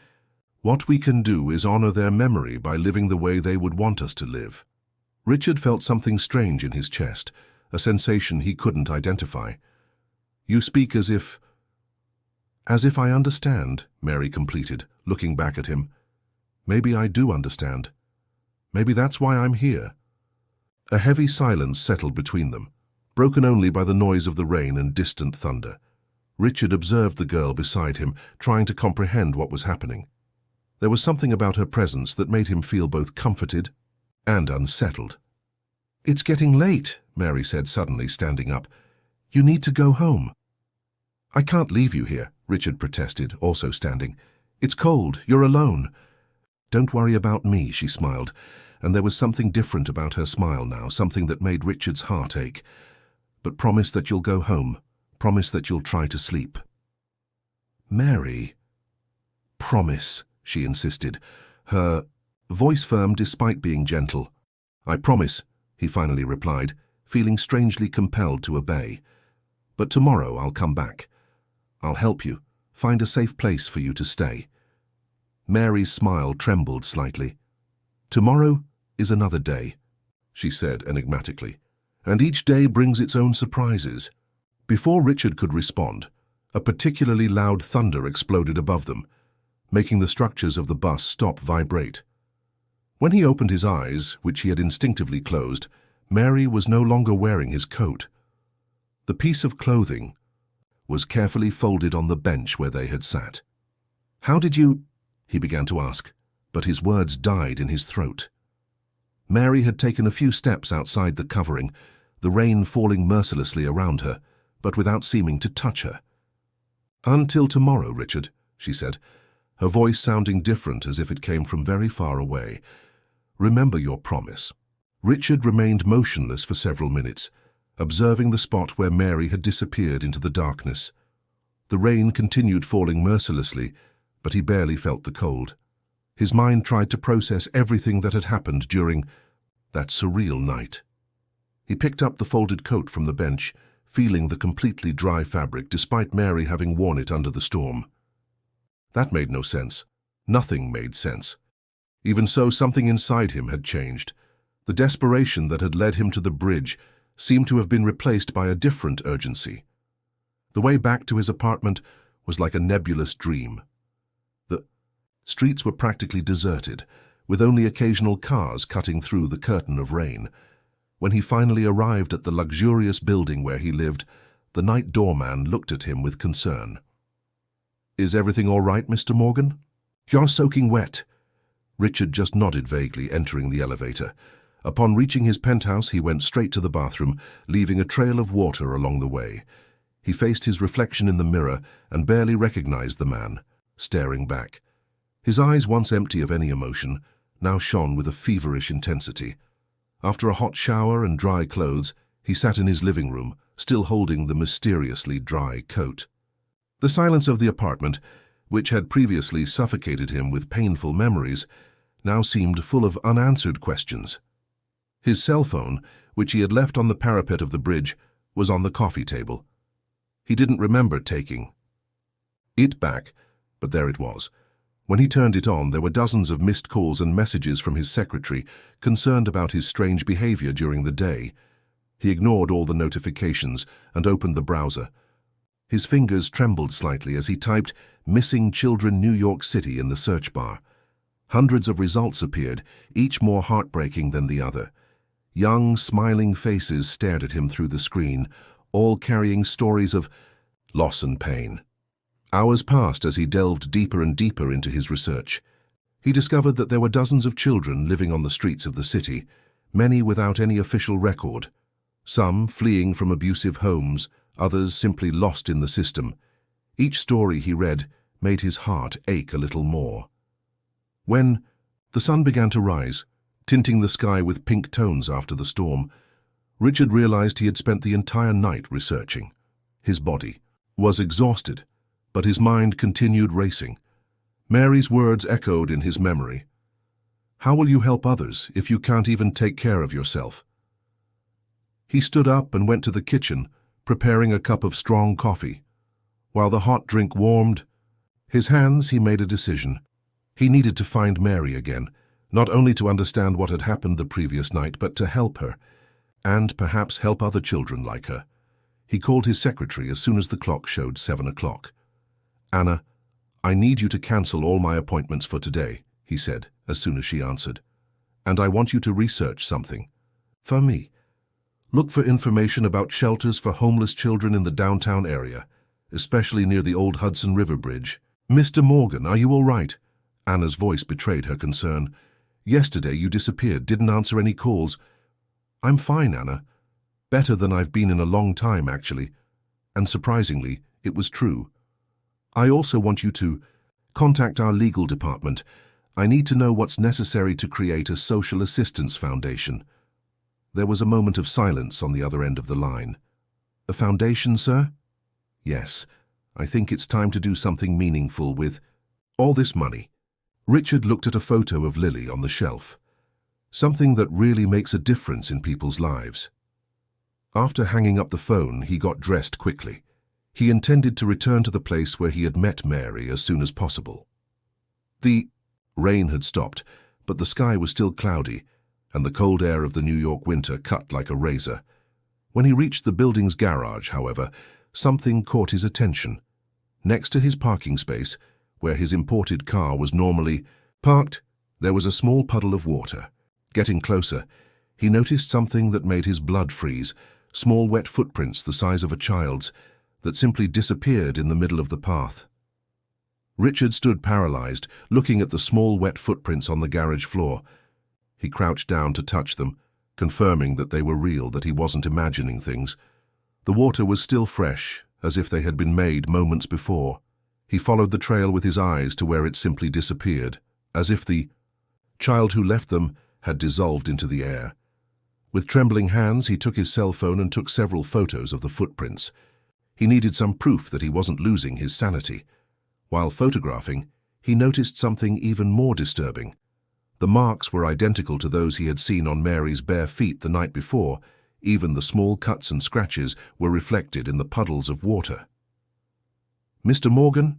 "What we can do is honor their memory by living the way they would want us to live." Richard felt something strange in his chest, a sensation he couldn't identify. "You speak as if I understand," Mary completed, looking back at him. "Maybe I do understand. Maybe that's why I'm here." A heavy silence settled between them, broken only by the noise of the rain and distant thunder. Richard observed the girl beside him, trying to comprehend what was happening. There was something about her presence that made him feel both comforted and unsettled. "It's getting late," Mary said suddenly, standing up. "You need to go home." "I can't leave you here," Richard protested, also standing. "It's cold. You're alone." "Don't worry about me," she smiled, and there was something different about her smile now, something that made Richard's heart ache. "But promise that you'll go home. Promise that you'll try to sleep." "Mary." "Promise," she insisted, her voice firm despite being gentle. "I promise," he finally replied, feeling strangely compelled to obey. "But tomorrow I'll come back. I'll help you, find a safe place for you to stay." Mary's smile trembled slightly. "Tomorrow is another day," she said enigmatically, "and each day brings its own surprises." Before Richard could respond, a particularly loud thunder exploded above them, making the structures of the bus stop vibrate. When he opened his eyes, which he had instinctively closed, Mary was no longer wearing his coat. The piece of clothing was carefully folded on the bench where they had sat. "How did you—" he began to ask, but his words died in his throat. Mary had taken a few steps outside the covering, the rain falling mercilessly around her, but without seeming to touch her. "Until tomorrow, Richard," she said, her voice sounding different as if it came from very far away. "Remember your promise." Richard remained motionless for several minutes, observing the spot where Mary had disappeared into the darkness. The rain continued falling mercilessly, but he barely felt the cold. His mind tried to process everything that had happened during that surreal night. He picked up the folded coat from the bench, feeling the completely dry fabric despite Mary having worn it under the storm. That made no sense. Nothing made sense. Even so, something inside him had changed. The desperation that had led him to the bridge seemed to have been replaced by a different urgency. The way back to his apartment was like a nebulous dream. The streets were practically deserted, with only occasional cars cutting through the curtain of rain. When he finally arrived at the luxurious building where he lived, the night doorman looked at him with concern. "Is everything all right, Mr. Morgan?" "You're soaking wet." Richard just nodded vaguely, entering the elevator. Upon reaching his penthouse, he went straight to the bathroom, leaving a trail of water along the way. He faced his reflection in the mirror and barely recognized the man, staring back. His eyes, once empty of any emotion, now shone with a feverish intensity. After a hot shower and dry clothes, he sat in his living room, still holding the mysteriously dry coat. The silence of the apartment, which had previously suffocated him with painful memories, now seemed full of unanswered questions. His cell phone, which he had left on the parapet of the bridge, was on the coffee table. He didn't remember taking it back, but there it was. When he turned it on, there were dozens of missed calls and messages from his secretary, concerned about his strange behavior during the day. He ignored all the notifications and opened the browser. His fingers trembled slightly as he typed "Missing Children, New York City" in the search bar. Hundreds of results appeared, each more heartbreaking than the other. Young, smiling faces stared at him through the screen, all carrying stories of loss and pain. Hours passed as he delved deeper and deeper into his research. He discovered that there were dozens of children living on the streets of the city, many without any official record. Some fleeing from abusive homes, others simply lost in the system. Each story he read made his heart ache a little more. When the sun began to rise, tinting the sky with pink tones after the storm, Richard realized he had spent the entire night researching. His body was exhausted, but his mind continued racing. Mary's words echoed in his memory. "How will you help others if you can't even take care of yourself?" He stood up and went to the kitchen, preparing a cup of strong coffee. While the hot drink warmed his hands, he made a decision. He needed to find Mary again, not only to understand what had happened the previous night, but to help her, and perhaps help other children like her. He called his secretary as soon as the clock showed 7 o'clock. "Anna, I need you to cancel all my appointments for today," he said, as soon as she answered. "And I want you to research something. For me. Look for information about shelters for homeless children in the downtown area, especially near the old Hudson River Bridge." "Mr. Morgan, are you all right?" Anna's voice betrayed her concern. "Yesterday you disappeared, didn't answer any calls." "I'm fine, Anna. Better than I've been in a long time, actually. And surprisingly, it was true. I also want you to contact our legal department. I need to know what's necessary to create a social assistance foundation." There was a moment of silence on the other end of the line. "A foundation, sir?" "Yes. I think it's time to do something meaningful with all this money." Richard looked at a photo of Lily on the shelf. Something that really makes a difference in people's lives. After hanging up the phone, he got dressed quickly. He intended to return to the place where he had met Mary as soon as possible. The rain had stopped, but the sky was still cloudy, and the cold air of the New York winter cut like a razor. When he reached the building's garage, however, something caught his attention. Next to his parking space, where his imported car was normally parked, there was a small puddle of water. Getting closer, he noticed something that made his blood freeze, small wet footprints the size of a child's, that simply disappeared in the middle of the path. Richard stood paralyzed, looking at the small wet footprints on the garage floor. He crouched down to touch them, confirming that they were real, that he wasn't imagining things. The water was still fresh, as if they had been made moments before. He followed the trail with his eyes to where it simply disappeared, as if the child who left them had dissolved into the air. With trembling hands, he took his cell phone and took several photos of the footprints. He needed some proof that he wasn't losing his sanity. While photographing, he noticed something even more disturbing. The marks were identical to those he had seen on Mary's bare feet the night before. Even the small cuts and scratches were reflected in the puddles of water. "Mr. Morgan?"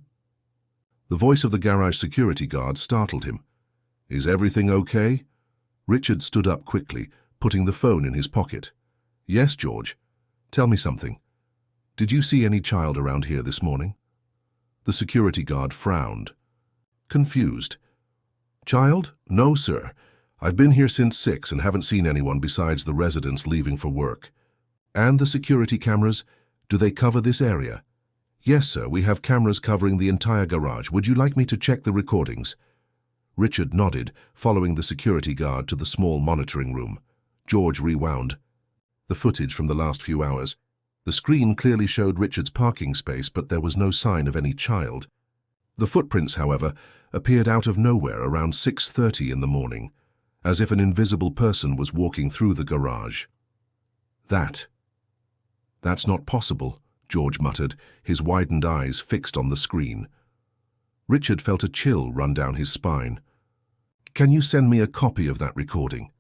The voice of the garage security guard startled him. "Is everything okay?" Richard stood up quickly, putting the phone in his pocket. "Yes, George. Tell me something. Did you see any child around here this morning?" The security guard frowned. Confused. Child? No, sir. I've been here since 6 and haven't seen anyone besides the residents leaving for work. And the security cameras? Do they cover this area? Yes, sir. We have cameras covering the entire garage. Would you like me to check the recordings? Richard nodded, following the security guard to the small monitoring room. George rewound the footage from the last few hours. The screen clearly showed Richard's parking space, but there was no sign of any child. The footprints, however, appeared out of nowhere around 6:30 in the morning, as if an invisible person was walking through the garage. That's not possible, George muttered, his widened eyes fixed on the screen. Richard felt a chill run down his spine. Can you send me a copy of that recording?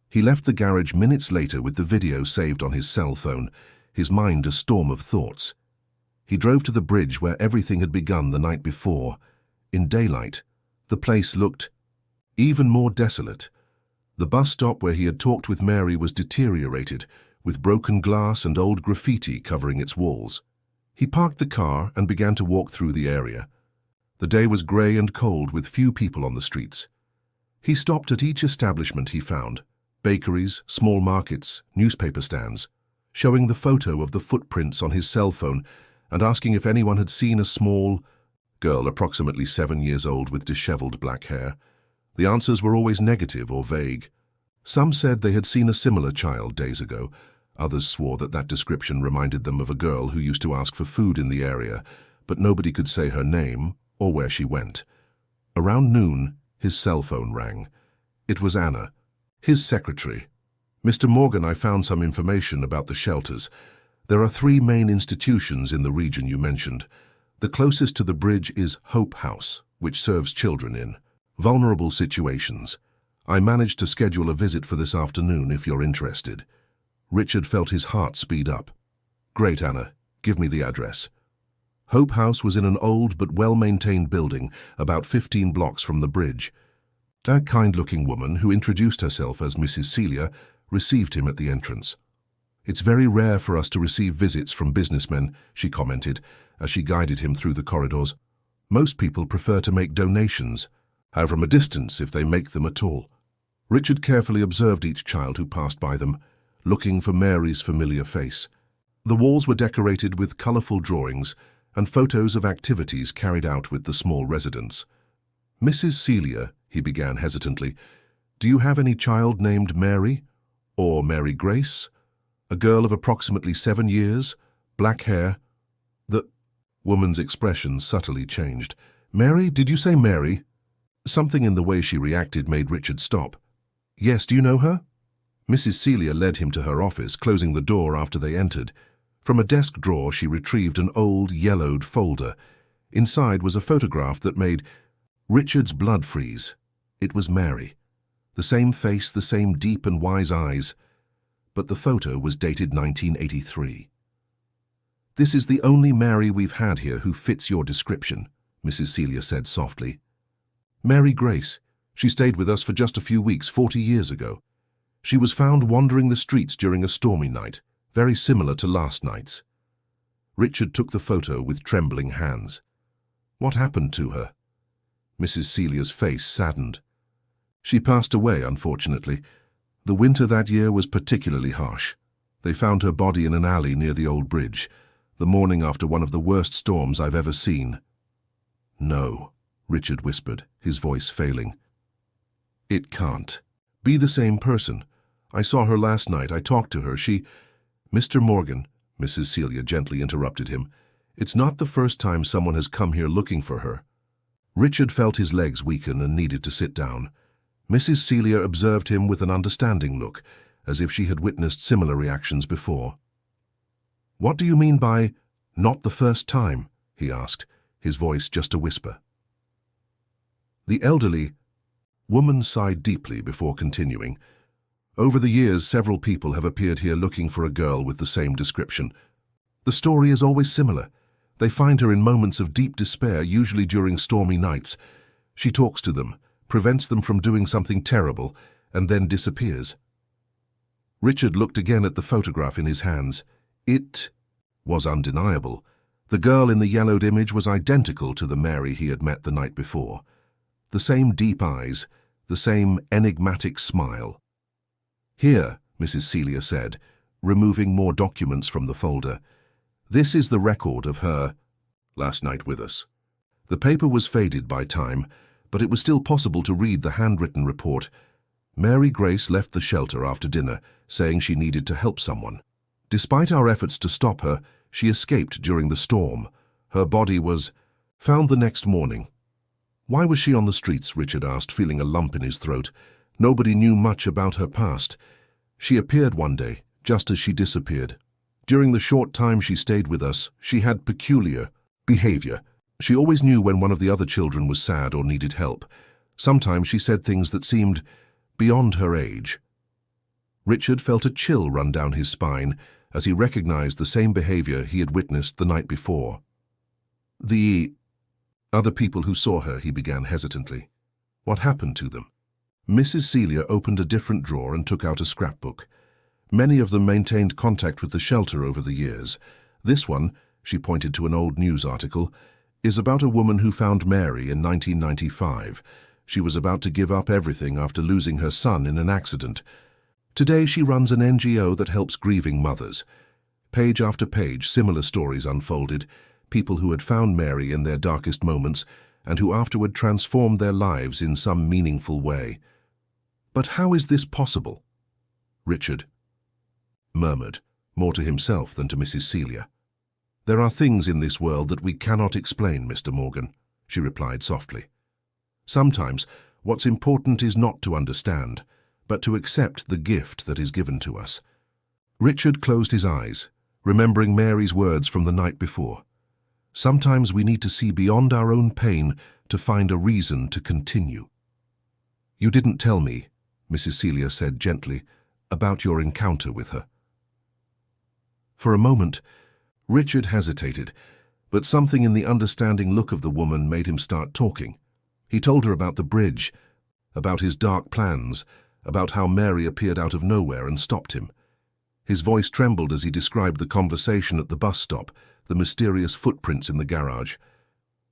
He left the garage minutes later with the video saved on his cell phone, his mind a storm of thoughts. He drove to the bridge where everything had begun the night before. In daylight, the place looked even more desolate. The bus stop where he had talked with Mary was deteriorated, with broken glass and old graffiti covering its walls. He parked the car and began to walk through the area. The day was grey and cold, with few people on the streets. He stopped at each establishment he found: bakeries, small markets, newspaper stands, showing the photo of the footprints on his cell phone and asking if anyone had seen a small girl approximately 7 years old with disheveled black hair. The answers were always negative or vague. Some said they had seen a similar child days ago. Others swore that description reminded them of a girl who used to ask for food in the area, but nobody could say her name or where she went. Around noon, his cell phone rang. It was Anna, his secretary. Mr. Morgan, I found some information about the shelters. There are 3 main institutions in the region you mentioned. The closest to the bridge is Hope House, which serves children in vulnerable situations. I managed to schedule a visit for this afternoon if you're interested. Richard felt his heart speed up. Great, Anna. Give me the address. Hope House was in an old but well-maintained building about 15 blocks from the bridge. That kind-looking woman, who introduced herself as Mrs. Celia, received him at the entrance. It's very rare for us to receive visits from businessmen, she commented, as she guided him through the corridors. Most people prefer to make donations, however from a distance if they make them at all. Richard carefully observed each child who passed by them, looking for Mary's familiar face. The walls were decorated with colourful drawings and photos of activities carried out with the small residents. Mrs. Celia, he began hesitantly, do you have any child named Mary? Or Mary Grace? A girl of approximately 7 years, black hair. The woman's expression subtly changed. Mary? Did you say Mary? Something in the way she reacted made Richard stop. Yes, do you know her? Mrs. Celia led him to her office, closing the door after they entered. From a desk drawer she retrieved an old, yellowed folder. Inside was a photograph that made Richard's blood freeze. It was Mary. The same face, the same deep and wise eyes. But the photo was dated 1983. This is the only Mary we've had here who fits your description, Mrs. Celia said softly. Mary Grace. She stayed with us for just a few weeks 40 years ago. She was found wandering the streets during a stormy night, very similar to last night's. Richard took the photo with trembling hands. What happened to her? Mrs. Celia's face saddened. She passed away, unfortunately. The winter that year was particularly harsh. They found her body in an alley near the old bridge, the morning after one of the worst storms I've ever seen. No, Richard whispered, his voice failing. It can't be the same person. I saw her last night. I talked to her. She... Mr. Morgan, Mrs. Celia gently interrupted him. It's not the first time someone has come here looking for her. Richard felt his legs weaken and needed to sit down. Mrs. Celia observed him with an understanding look, as if she had witnessed similar reactions before. What do you mean by, not the first time? He asked, his voice just a whisper. The elderly woman sighed deeply before continuing. Over the years, several people have appeared here looking for a girl with the same description. The story is always similar. They find her in moments of deep despair, usually during stormy nights. She talks to them, prevents them from doing something terrible, and then disappears. Richard looked again at the photograph in his hands. It was undeniable. The girl in the yellowed image was identical to the Mary he had met the night before. the same deep eyes, the same enigmatic smile. "Here," Mrs. Celia said, removing more documents from the folder. "This is the record of her last night with us." The paper was faded by time, but it was still possible to read the handwritten report. Mary Grace left the shelter after dinner, saying she needed to help someone. Despite our efforts to stop her, she escaped during the storm. Her body was found the next morning. "Why was she on the streets?" Richard asked, feeling a lump in his throat. Nobody knew much about her past. She appeared one day, just as she disappeared. During the short time she stayed with us, she had peculiar behavior. She always knew when one of the other children was sad or needed help. Sometimes she said things that seemed beyond her age. Richard felt a chill run down his spine as he recognized the same behavior he had witnessed the night before. "The other people who saw her," he began hesitantly. "What happened to them?" Mrs. Celia opened a different drawer and took out a scrapbook. Many of them maintained contact with the shelter over the years. This one, she pointed to an old news article, is about a woman who found Mary in 1995. She was about to give up everything after losing her son in an accident. Today she runs an NGO that helps grieving mothers. Page after page, similar stories unfolded, people who had found Mary in their darkest moments and who afterward transformed their lives in some meaningful way. "But how is this possible?" Richard murmured, more to himself than to Mrs. Celia. "There are things in this world that we cannot explain, Mr. Morgan," she replied softly. "Sometimes what's important is not to understand, but to accept the gift that is given to us." Richard closed his eyes, remembering Mary's words from the night before. Sometimes we need to see beyond our own pain to find a reason to continue. "You didn't tell me," Mrs. Celia said gently, "about your encounter with her." For a moment, Richard hesitated, but something in the understanding look of the woman made him start talking. He told her about the bridge, about his dark plans, about how Mary appeared out of nowhere and stopped him. His voice trembled as he described the conversation at the bus stop, the mysterious footprints in the garage.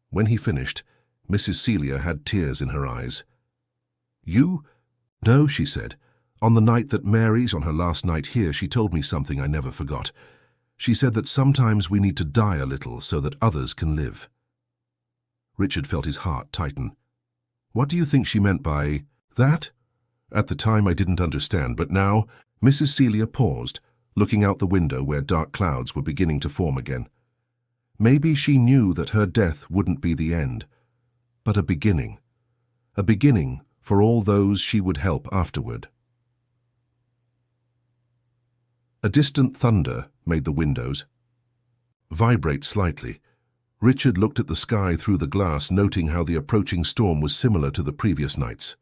When he finished, Mrs. Celia had tears in her eyes. "You?" "No," she said. "On the night that Mary's, on her last night here, she told me something I never forgot. She said that sometimes we need to die a little so that others can live." Richard felt his heart tighten. "What do you think she meant by that?" "At the time I didn't understand, but now—" Mrs. Celia paused, looking out the window where dark clouds were beginning to form again. Maybe she knew that her death wouldn't be the end, but a beginning for all those she would help afterward. A distant thunder made the windows vibrate slightly. Richard looked at the sky through the glass, noting how the approaching storm was similar to the previous nights.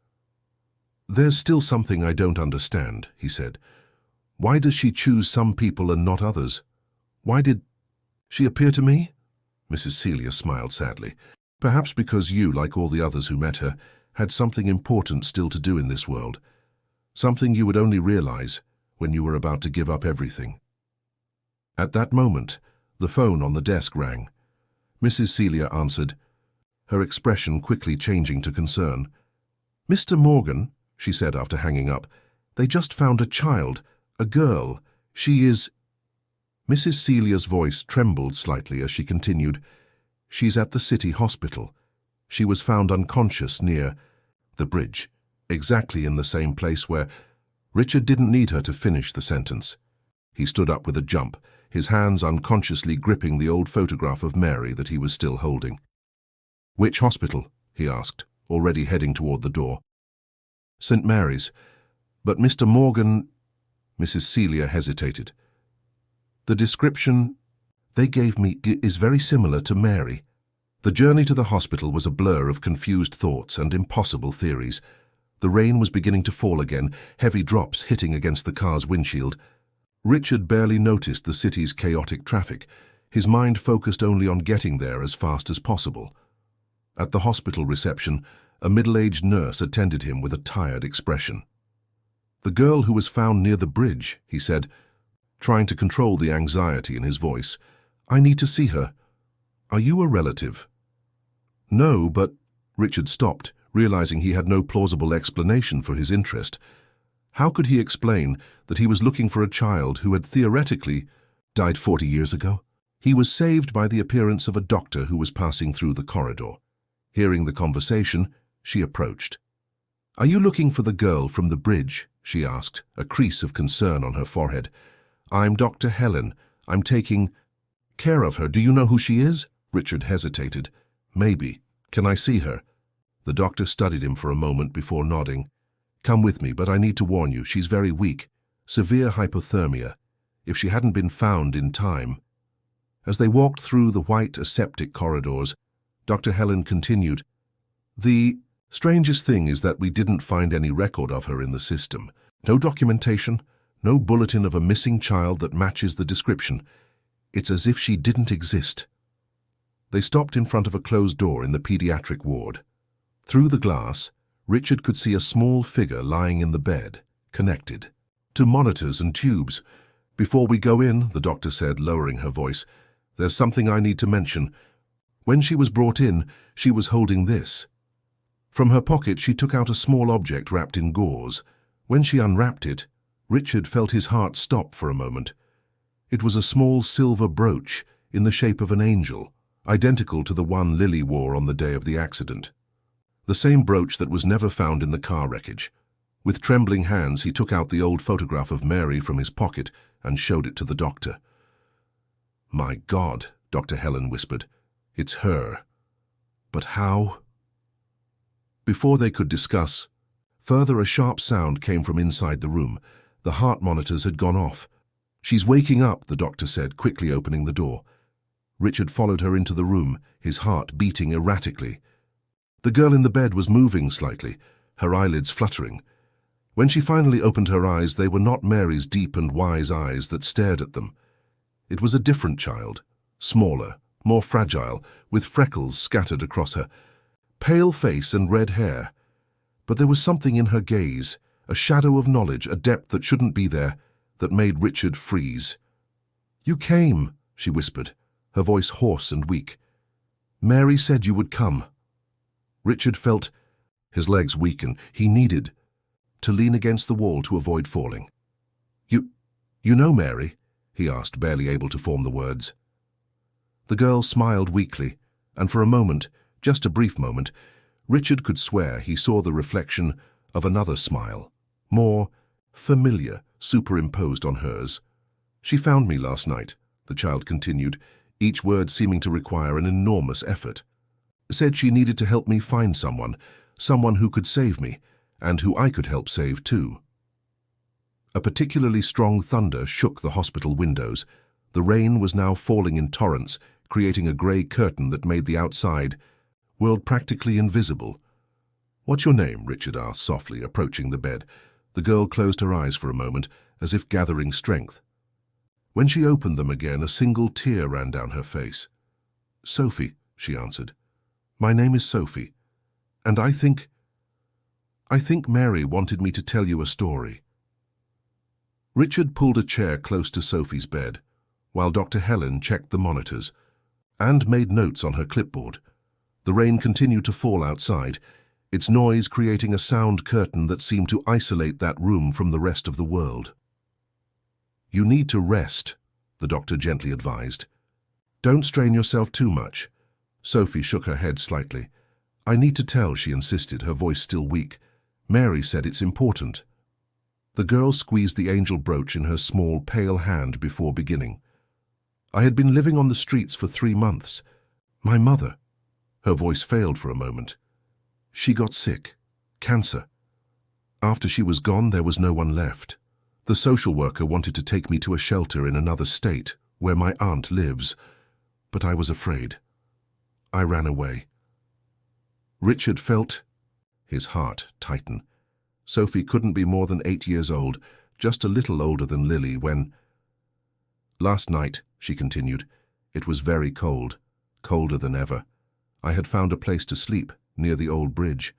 "There's still something I don't understand," he said. "Why does she choose some people and not others? Why did she appear to me?" Mrs. Celia smiled sadly. "Perhaps because you, like all the others who met her, had something important still to do in this world. Something you would only realize when you were about to give up everything." At that moment, the phone on the desk rang. Mrs. Celia answered, her expression quickly changing to concern. "Mr. Morgan," she said after hanging up, "they just found a child, a girl. She is—" Mrs. Celia's voice trembled slightly as she continued, "She's at the city hospital. She was found unconscious near the bridge, exactly in the same place where—" Richard didn't need her to finish the sentence. He stood up with a jump, his hands unconsciously gripping the old photograph of Mary that he was still holding. "Which hospital?" he asked, already heading toward the door. "St. Mary's. But Mr. Morgan—" Mrs. Celia hesitated. "The description they gave me is very similar to Mary." The journey to the hospital was a blur of confused thoughts and impossible theories. The rain was beginning to fall again, heavy drops hitting against the car's windshield. Richard barely noticed the city's chaotic traffic, his mind focused only on getting there as fast as possible. At the hospital reception, a middle-aged nurse attended him with a tired expression. "The girl who was found near the bridge," he said, trying to control the anxiety in his voice. "I need to see her. Are you a relative?" "No, but—" Richard stopped, realizing he had no plausible explanation for his interest. How could he explain that he was looking for a child who had theoretically died 40 years ago? He was saved by the appearance of a doctor who was passing through the corridor. Hearing the conversation, she approached. "Are you looking for the girl from the bridge?" she asked, a crease of concern on her forehead. "I'm Dr. Helen. I'm taking care of her. Do you know who she is?" Richard hesitated. "Maybe. Can I see her?" The doctor studied him for a moment before nodding. "Come with me, but I need to warn you, she's very weak. Severe hypothermia. If she hadn't been found in time." As they walked through the white aseptic corridors, Dr. Helen continued, "The strangest thing is that we didn't find any record of her in the system. No documentation, no bulletin of a missing child that matches the description. It's as if she didn't exist." They stopped in front of a closed door in the pediatric ward. Through the glass, Richard could see a small figure lying in the bed, connected to monitors and tubes. "Before we go in," the doctor said, lowering her voice, "there's something I need to mention. When she was brought in, she was holding this." From her pocket, she took out a small object wrapped in gauze. When she unwrapped it, Richard felt his heart stop for a moment. It was a small silver brooch in the shape of an angel, identical to the one Lily wore on the day of the accident. The same brooch that was never found in the car wreckage. With trembling hands, he took out the old photograph of Mary from his pocket and showed it to the doctor. "My God," Dr. Helen whispered. "It's her. But how?" Before they could discuss further, a sharp sound came from inside the room. The heart monitors had gone off. "She's waking up," the doctor said, quickly opening the door. Richard followed her into the room, his heart beating erratically. The girl in the bed was moving slightly, her eyelids fluttering. When she finally opened her eyes, they were not Mary's deep and wise eyes that stared at them. It was a different child, smaller, more fragile, with freckles scattered across her, pale face and red hair. But there was something in her gaze, a shadow of knowledge, a depth that shouldn't be there, that made Richard freeze. "You came," she whispered, her voice hoarse and weak. "Mary said you would come." Richard felt his legs weaken. He needed to lean against the wall to avoid falling. You know Mary?" he asked, barely able to form the words. The girl smiled weakly, and for a moment, just a brief moment, Richard could swear he saw the reflection of another smile, more familiar, superimposed on hers. "She found me last night," the child continued, each word seeming to require an enormous effort. "Said she needed to help me find someone who could save me, and who I could help save too." A particularly strong thunder shook the hospital windows. The rain was now falling in torrents, creating a grey curtain that made the outside world practically invisible. "What's your name?" Richard asked softly, approaching the bed. The girl closed her eyes for a moment, as if gathering strength. When she opened them again, a single tear ran down her face. "Sophie," she answered. "My name is Sophie, and I think Mary wanted me to tell you a story." Richard pulled a chair close to Sophie's bed, while Dr. Helen checked the monitors and made notes on her clipboard. The rain continued to fall outside, its noise creating a sound curtain that seemed to isolate that room from the rest of the world. "You need to rest," the doctor gently advised. "Don't strain yourself too much." Sophie shook her head slightly. "I need to tell," she insisted, her voice still weak. "Mary said it's important." The girl squeezed the angel brooch in her small, pale hand before beginning. "I had been living on the streets for 3 months. My mother—" Her voice failed for a moment. "She got sick. Cancer. After she was gone, there was no one left. The social worker wanted to take me to a shelter in another state, where my aunt lives, but I was afraid. I ran away." Richard felt his heart tighten. Sophie couldn't be more than 8 years old, just a little older than Lily when... "Last night," she continued, "it was very cold, colder than ever. I had found a place to sleep, near the old bridge.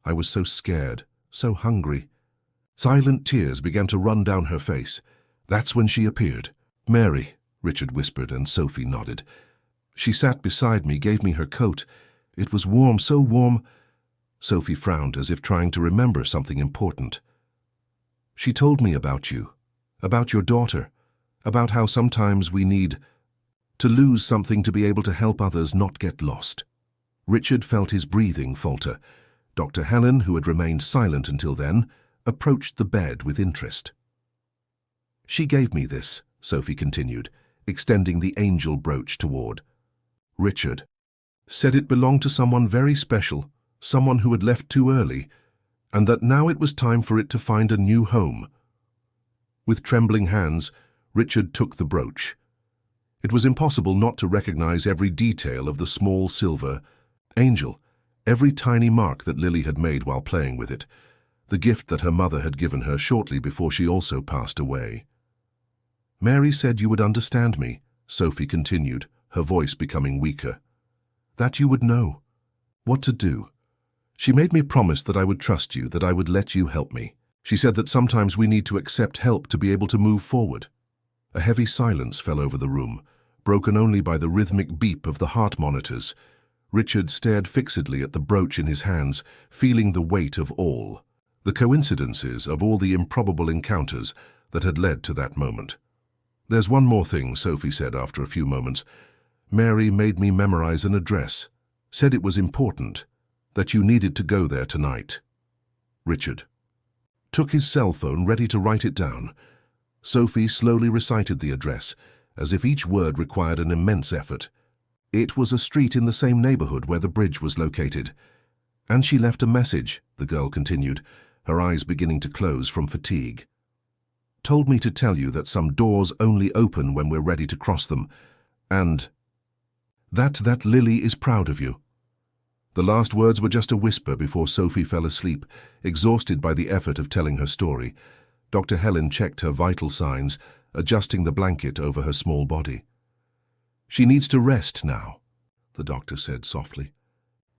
I was so scared, so hungry." Silent tears began to run down her face. "That's when she appeared." "Mary," Richard whispered, and Sophie nodded. "She sat beside me, gave me her coat. It was warm, so warm." Sophie frowned as if trying to remember something important. She told me about you, about your daughter, about how sometimes we need to lose something to be able to help others not get lost. Richard felt his breathing falter. Dr. Helen, who had remained silent until then, approached the bed with interest. She gave me this, Sophie continued, extending the angel brooch toward Richard. Said it belonged to someone very special, someone who had left too early, and that now it was time for it to find a new home. With trembling hands, Richard took the brooch. It was impossible not to recognize every detail of the small silver angel, every tiny mark that Lily had made while playing with it, the gift that her mother had given her shortly before she also passed away. Mary said you would understand me, Sophie continued, her voice becoming weaker. That you would know what to do. She made me promise that I would trust you, that I would let you help me. She said that sometimes we need to accept help to be able to move forward. A heavy silence fell over the room, broken only by the rhythmic beep of the heart monitors. Richard stared fixedly at the brooch in his hands, feeling the weight of all, the coincidences of all the improbable encounters that had led to that moment. There's one more thing, Sophie said after a few moments. Mary made me memorize an address, said it was important, that you needed to go there tonight. Richard took his cell phone, ready to write it down. Sophie slowly recited the address, as if each word required an immense effort. It was a street in the same neighborhood where the bridge was located. And she left a message, the girl continued, her eyes beginning to close from fatigue. Told me to tell you that some doors only open when we're ready to cross them, and that Lily is proud of you. The last words were just a whisper before Sophie fell asleep, exhausted by the effort of telling her story. Dr. Helen checked her vital signs, adjusting the blanket over her small body. She needs to rest now, the doctor said softly.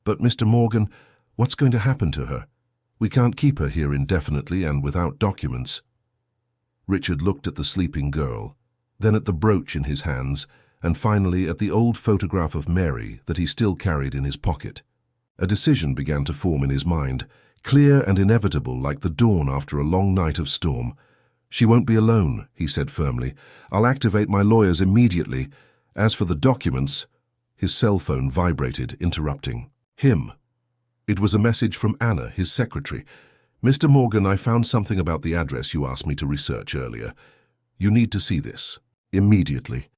But Mr. Morgan, what's going to happen to her? We can't keep her here indefinitely and without documents. Richard looked at the sleeping girl, then at the brooch in his hands, and finally at the old photograph of Mary that he still carried in his pocket. A decision began to form in his mind, clear and inevitable like the dawn after a long night of storm. She won't be alone, he said firmly. I'll activate my lawyers immediately. As for the documents, his cell phone vibrated, interrupting him. It was a message from Anna, his secretary. Mr. Morgan, I found something about the address you asked me to research earlier. You need to see this. Immediately.